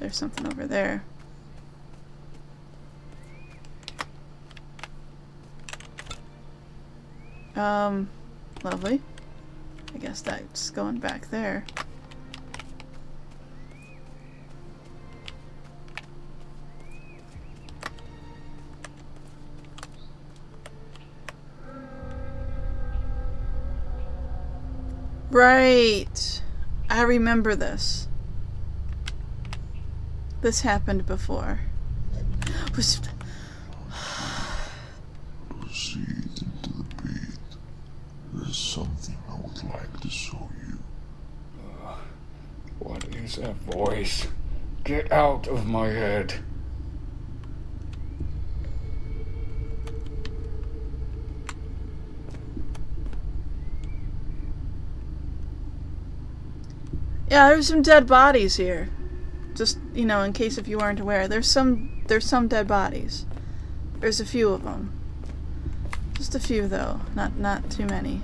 there's something over there. Lovely. I guess that's going back there. Right. I remember this. This happened before. Proceed into the pit. There's something I would like to show you. What is that voice? Get out of my head. Yeah, there's some dead bodies here. Just, you know, in case if you weren't aware, there's some dead bodies. There's a few of them. Just a few though, not too many.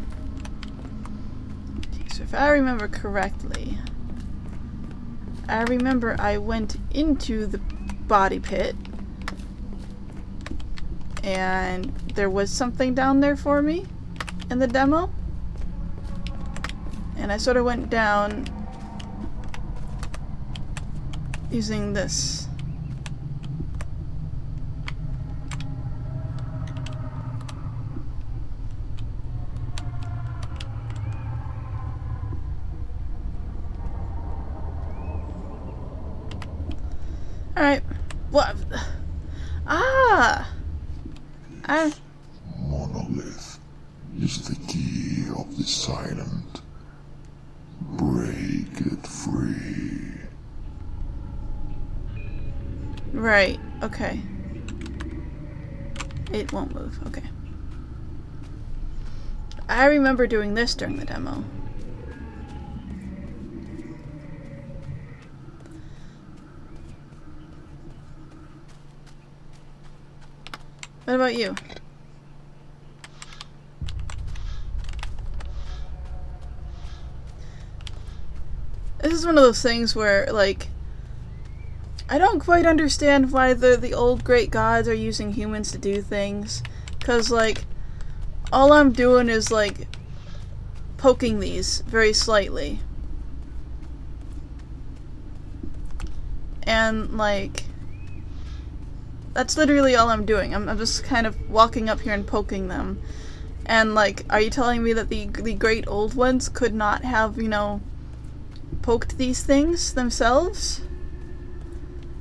Okay, so if I remember correctly, I remember I went into the body pit and there was something down there for me in the demo. And I sort of went down using this. Alright. What? Ah! Monolith is the key of this island. Break it free. Right, okay. It won't move, okay. I remember doing this during the demo. What about you? This is one of those things where, like, I don't quite understand why the old great gods are using humans to do things. 'Cause, like, all I'm doing is, like, poking these very slightly. And, like, that's literally all I'm doing. I'm just kind of walking up here and poking them. And, like, are you telling me that the great old ones could not have, you know, poked these things themselves?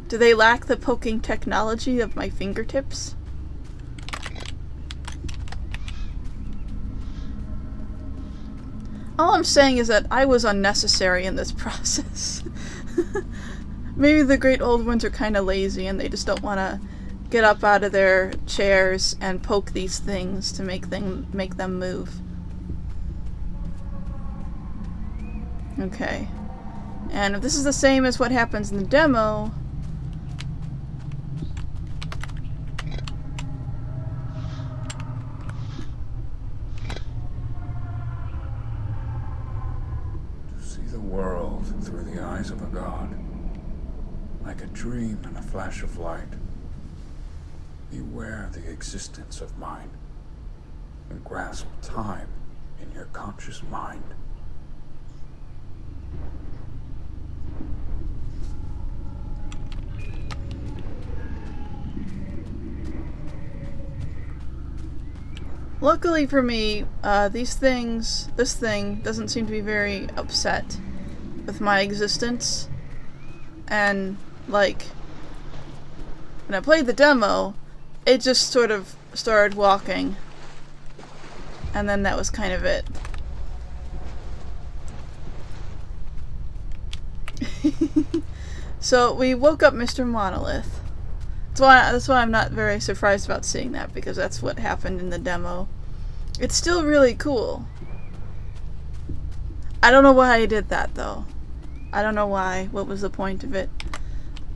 Do they lack the poking technology of my fingertips? All I'm saying is that I was unnecessary in this process. Maybe the great old ones are kind of lazy and they just don't want to get up out of their chairs and poke these things to make them move. Okay. And if this is the same as what happens in the demo, World through the eyes of a god, like a dream and a flash of light. Beware the existence of mind, and grasp time in your conscious mind. luckily for me, this thing doesn't seem to be very upset with my existence. And, like, when I played the demo, it just sort of started walking. And then that was kind of it. So we woke up Mr. Monolith. That's why I'm not very surprised about seeing that, because that's what happened in the demo. It's still really cool. I don't know why I did that, though. I don't know why. What was the point of it?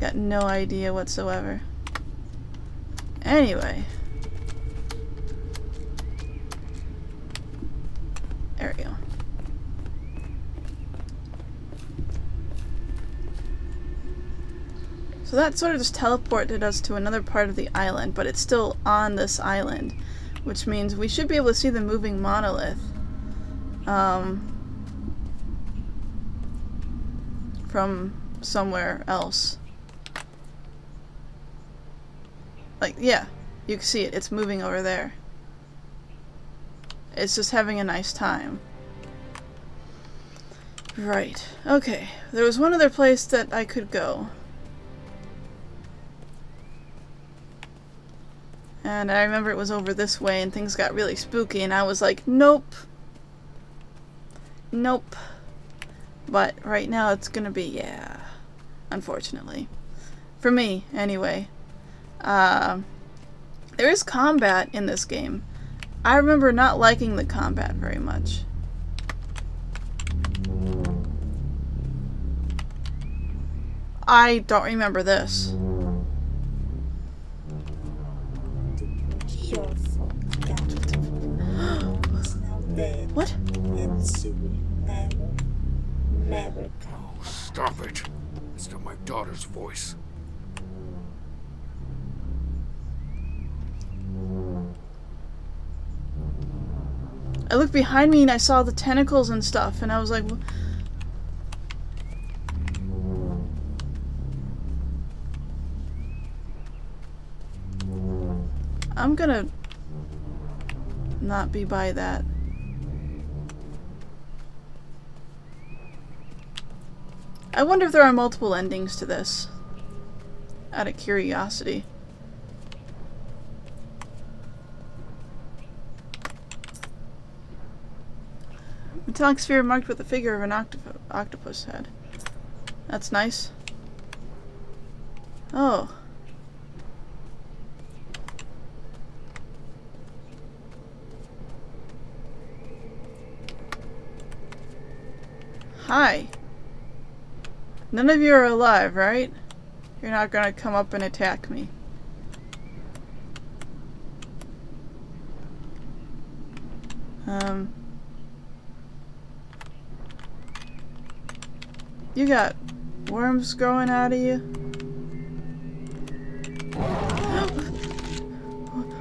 Got no idea whatsoever. Anyway. There we go. So that sort of just teleported us to another part of the island, but it's still on this island, which means we should be able to see the moving monolith from somewhere else. Like, yeah, you can see it. It's moving over there. It's just having a nice time. Right. Okay. There was one other place that I could go. And I remember it was over this way and things got really spooky and I was like, nope. Nope. But right now it's gonna be, yeah. Unfortunately. For me, anyway. There is combat in this game. I remember not liking the combat very much. I don't remember this. What? And soon never Oh, stop it. It's not my daughter's voice. I looked behind me and I saw the tentacles and stuff, and I was like, I'm gonna not be by that. I wonder if there are multiple endings to this. Out of curiosity. Metallic sphere marked with the figure of an octopus head. That's nice. Oh. Hi. None of you are alive, right? You're not gonna come up and attack me. You got worms growing out of you?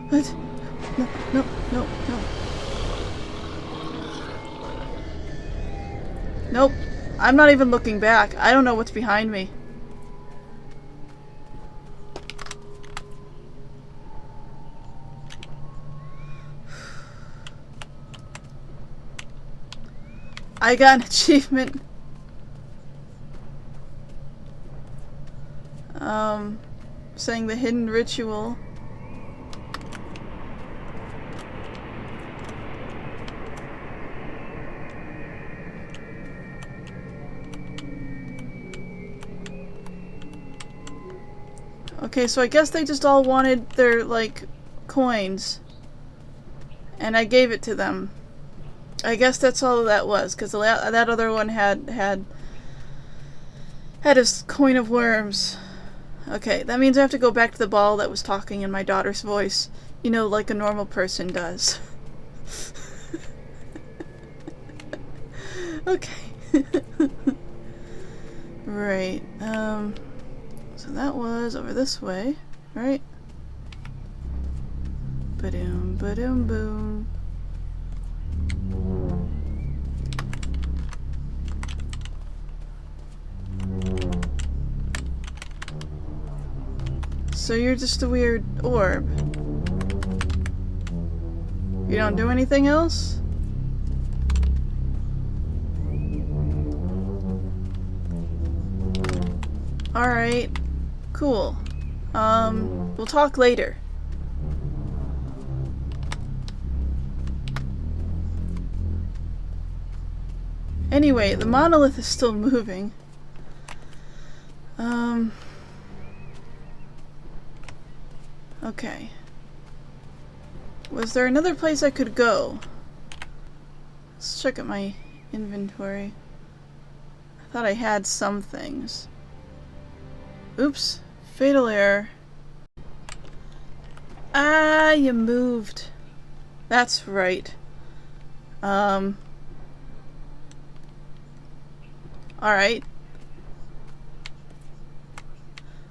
What? No, no, no, no. Nope. I'm not even looking back. I don't know what's behind me. I got an achievement. Saying the hidden ritual. Okay, so I guess they just all wanted their, like, coins. And I gave it to them. I guess that's all that was, because that other one had his coin of worms. Okay, that means I have to go back to the ball that was talking in my daughter's voice. You know, like a normal person does. Okay. Right, so that was over this way, right? Ba-doom, ba-doom, boom. So you're just a weird orb. You don't do anything else? Alright. Cool. We'll talk later. Anyway, the monolith is still moving. Okay. Was there another place I could go? Let's check at my inventory. I thought I had some things. Oops. Fatal error. Ah, you moved. That's right. Alright.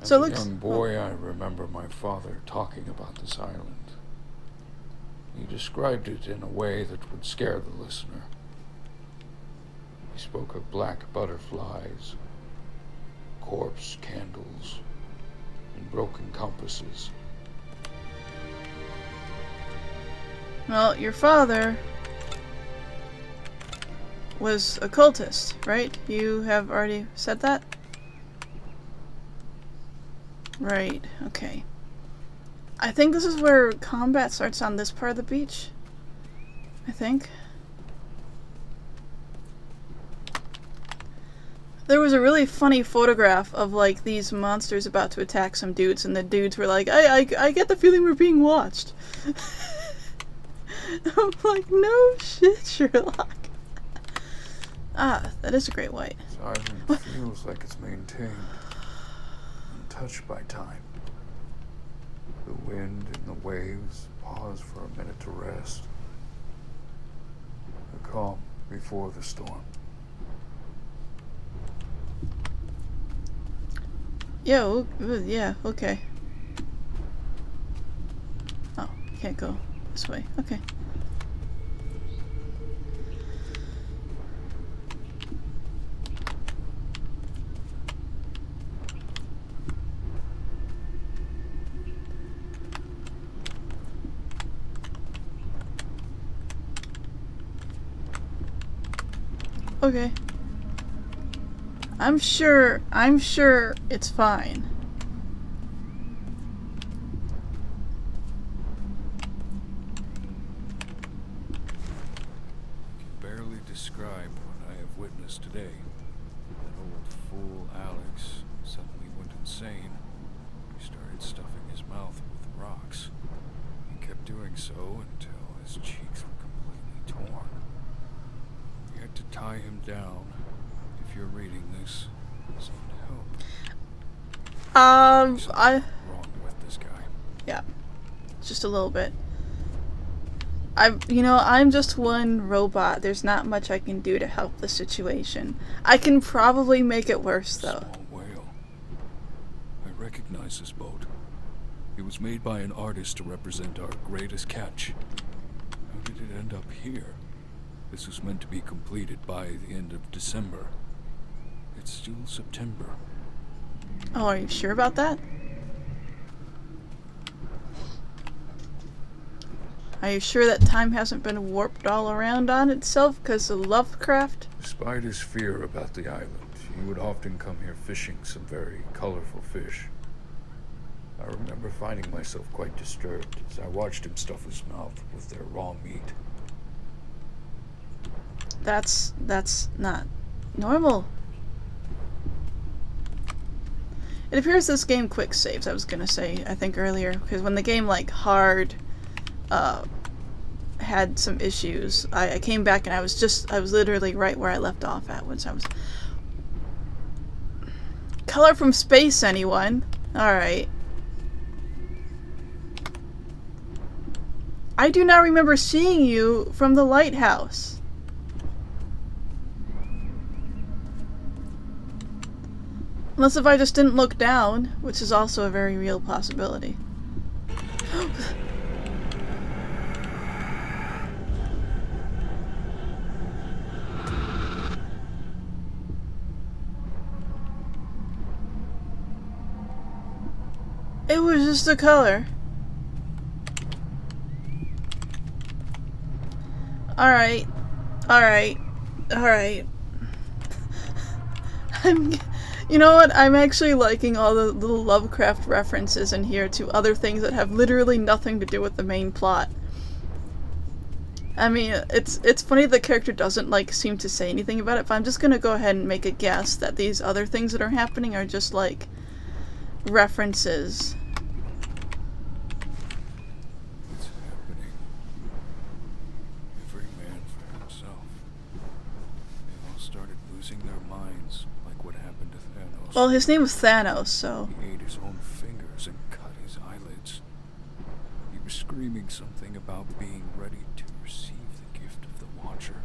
As So it a looks- young boy, I remember my father talking about this island. He described it in a way that would scare the listener. He spoke of black butterflies, corpse candles, and broken compasses. Well, your father was a cultist, right? You have already said that? Right, okay. I think this is where combat starts on this part of the beach. I think. There was a really funny photograph of like these monsters about to attack some dudes, and the dudes were like, I get the feeling we're being watched. I'm like, no shit, Sherlock. Ah, that is a great white. This island feels like it's maintained, untouched by time. The wind and the waves pause for a minute to rest. The calm before the storm. Yeah, yeah, okay. Oh, can't go this way. Okay. Okay. I'm sure it's fine. I can barely describe what I have witnessed today. That old fool Alex suddenly went insane. He started stuffing his mouth with rocks. He kept doing so until his cheeks were completely torn. We had to tie him down. If you're reading this, send help. There's something wrong with this guy. Yeah. Just a little bit. I'm just one robot. There's not much I can do to help the situation. I can probably make it worse, though. Small whale. I recognize this boat. It was made by an artist to represent our greatest catch. How did it end up here? This was meant to be completed by the end of December. It's still September. Oh, are you sure about that? Are you sure that time hasn't been warped all around on itself because of Lovecraft? Despite his fear about the island, he would often come here fishing some very colorful fish. I remember finding myself quite disturbed as I watched him stuff his mouth with their raw meat. That's not normal. It appears this game quick saves, I was gonna say, I think earlier, because when the game like hard had some issues, I came back and I was literally right where I left off at once I was. Color from space, anyone? Alright. I do not remember seeing you from the lighthouse. Unless if I just didn't look down, which is also a very real possibility. It was just a color. Alright. Alright. Alright. You know what? I'm actually liking all the little Lovecraft references in here to other things that have literally nothing to do with the main plot. I mean, it's funny the character doesn't, like, seem to say anything about it, but I'm just gonna go ahead and make a guess that these other things that are happening are just, like, references. What's happening? Every man for himself. They all started losing their minds, like what happened to Thanos. Well, his name was Thanos, so... He ate his own fingers and cut his eyelids. He was screaming something about being ready to receive the gift of the Watcher.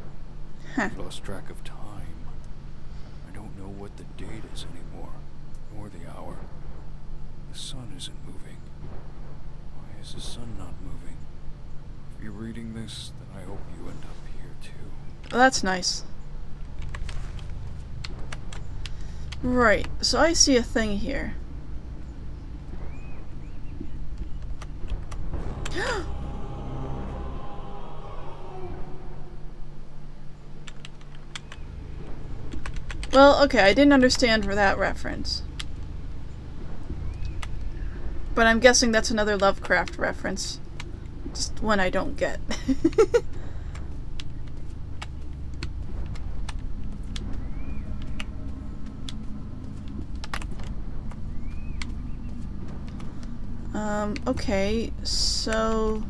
Huh. I've lost track of time. I don't know what the date is anymore, nor the hour. The sun isn't moving. Why is the sun not moving? If you're reading this, then I hope you end up here too. Well, that's nice. Right, so I see a thing here. Well, okay, I didn't understand for that reference. But I'm guessing that's another Lovecraft reference. Just one I don't get. Okay, so...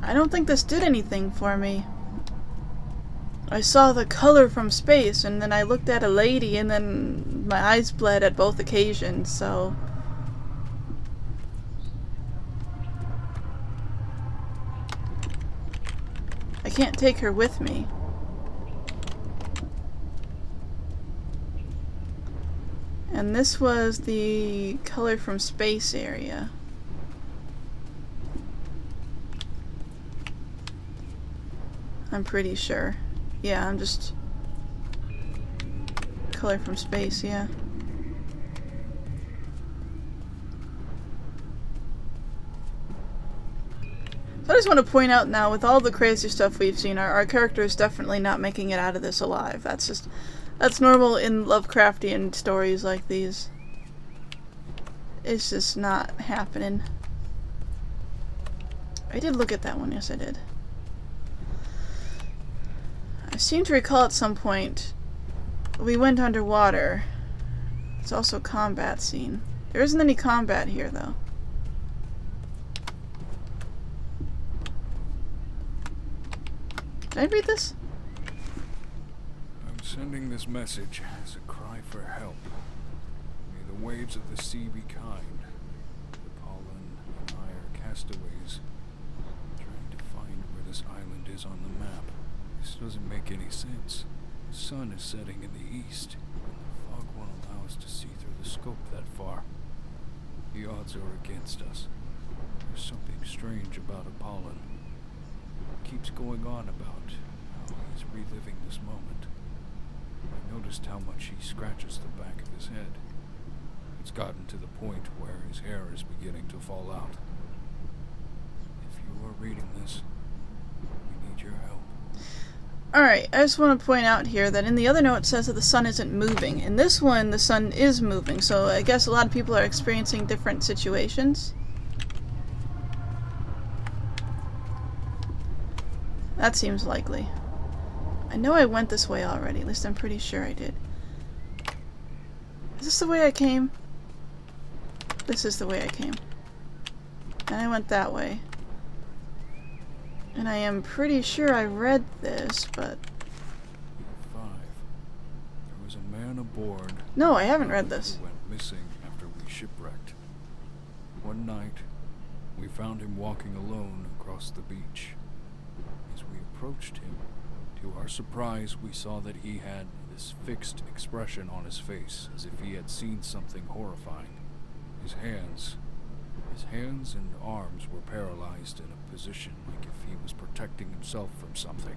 I don't think this did anything for me. I saw the color from space, and then I looked at a lady, and then my eyes bled at both occasions, so... I can't take her with me. And this was the color from space area. I'm pretty sure. Yeah, I'm just... color from space, yeah. So I just want to point out now, with all the crazy stuff we've seen, our character is definitely not making it out of this alive. That's normal in Lovecraftian stories like these. It's just not happening. I did look at that one, yes I did. I seem to recall at some point we went underwater. It's also a combat scene. There isn't any combat here though. Did I read this? I'm sending this message as a cry for help. May the waves of the sea be kind. Pollen and I are castaways, trying to find where this island is on the map. This doesn't make any sense. The sun is setting in the east, and the fog won't allow us to see through the scope that far. The odds are against us. There's something strange about Apollon. It keeps going on about how he's reliving this moment. I noticed how much he scratches the back of his head. It's gotten to the point where his hair is beginning to fall out. If you are reading this, we need your help. Alright, I just want to point out here that in the other note it says that the sun isn't moving. In this one, the sun is moving, so I guess a lot of people are experiencing different situations. That seems likely. I know I went this way already, at least I'm pretty sure I did. Is this the way I came? This is the way I came. And I went that way. And I am pretty sure I read this, but... 5. There was a man aboard. No, I haven't read this. Who went missing after we shipwrecked. One night, we found him walking alone across the beach. As we approached him, to our surprise, we saw that he had this fixed expression on his face, as if he had seen something horrifying. His hands and arms were paralyzed in a position like if he was protecting himself from something.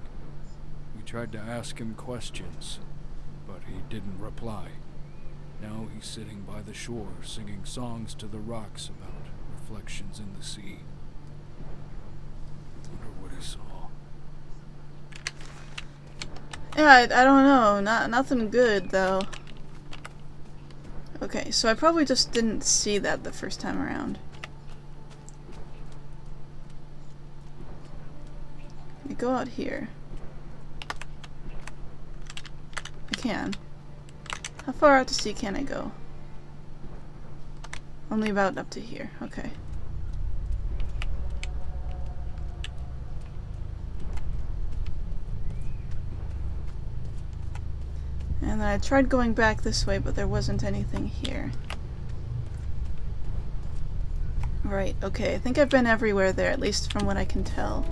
We tried to ask him questions, but he didn't reply. Now he's sitting by the shore, singing songs to the rocks about reflections in the sea. I wonder what he saw. Yeah, I don't know. Nothing good, though. Okay, so I probably just didn't see that the first time around. Let me go out here. I can. How far out to sea can I go? Only about up to here. Okay. And then I tried going back this way, but there wasn't anything here. Right, okay, I think I've been everywhere there, at least from what I can tell.